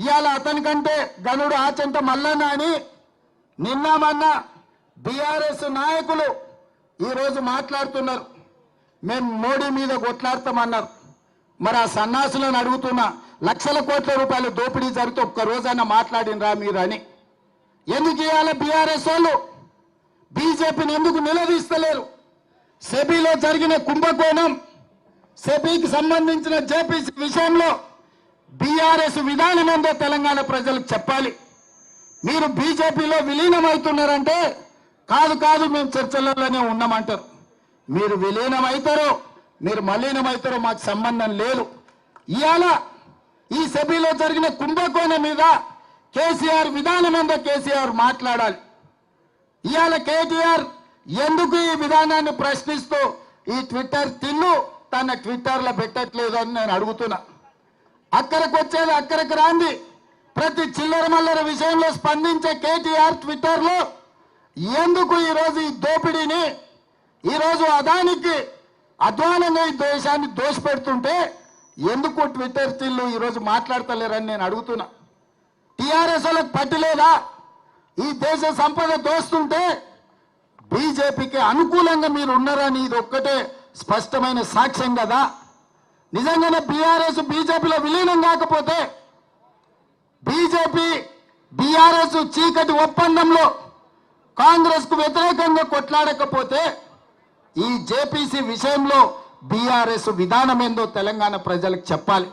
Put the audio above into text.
ఇవాళ అతనికంటే గనుడు ఆచంట మల్లన్న అని నిన్న మొన్న బీఆర్ఎస్ నాయకులు ఈరోజు మాట్లాడుతున్నారు. మేము మోడీ మీద కొట్లాడతామన్నారు. మరి ఆ సన్నాసులను అడుగుతున్నా, లక్షల కోట్ల రూపాయలు దోపిడీ జరిగితే ఒక్క రోజైనా మాట్లాడినరా మీరు అని. ఎందుకు ఇవాళ బీఆర్ఎస్ వాళ్ళు బీజేపీని ఎందుకు నిలదీస్తలేరు? సెబీలో జరిగిన కుంభకోణం, సెబీకి సంబంధించిన జేపీసీ విషయంలో బీఆర్ఎస్ విధానం ఏందో తెలంగాణ ప్రజలకు చెప్పాలి. మీరు బీజేపీలో విలీనమవుతున్నారంటే కాదు కాదు మేము చర్చలలోనే ఉన్నామంటారు. మీరు విలీనమవుతారో మీరు మలీనమవుతారో మాకు సంబంధం లేదు. ఇవాళ ఈ సెబీలో జరిగిన కుంభకోణం మీద కేసీఆర్ విధానం ఏందో కేసీఆర్ మాట్లాడాలి. ఇవాళ కేటీఆర్ ఎందుకు ఈ విధానాన్ని ప్రశ్నిస్తూ ఈ ట్విట్టర్ తిన్ను తన ట్విట్టర్లో పెట్టట్లేదు అని నేను అడుగుతున్నా. అక్కడికి వచ్చేది అక్కడికి రాంది ప్రతి చిల్లర మల్లర విషయంలో స్పందించే కేటీఆర్ ట్విట్టర్లో ఎందుకు ఈరోజు ఈ దోపిడీని, ఈరోజు అదానికి అధ్వానంగా ఈ దేశాన్ని దోషపెడుతుంటే ఎందుకు ట్విట్టర్ తిల్లు ఈరోజు మాట్లాడతలేరని నేను అడుగుతున్నా. టీఆర్ఎస్ వాళ్ళకి పట్టిలేదా? ఈ దేశ సంపద దోస్తుంటే బీజేపీకి అనుకూలంగా మీరు ఉన్నారని ఇది ఒక్కటే స్పష్టమైన సాక్ష్యం కదా. నిజంగానే బీఆర్ఎస్ బీజేపీలో విలీనం కాకపోతే, బీజేపీ బీఆర్ఎస్ చీకటి ఒప్పందంలో కాంగ్రెస్ కు వ్యతిరేకంగా కొట్లాడకపోతే ఈ జేపీసీ విషయంలో బీఆర్ఎస్ విధానం ఏందో తెలంగాణ ప్రజలకు చెప్పాలి.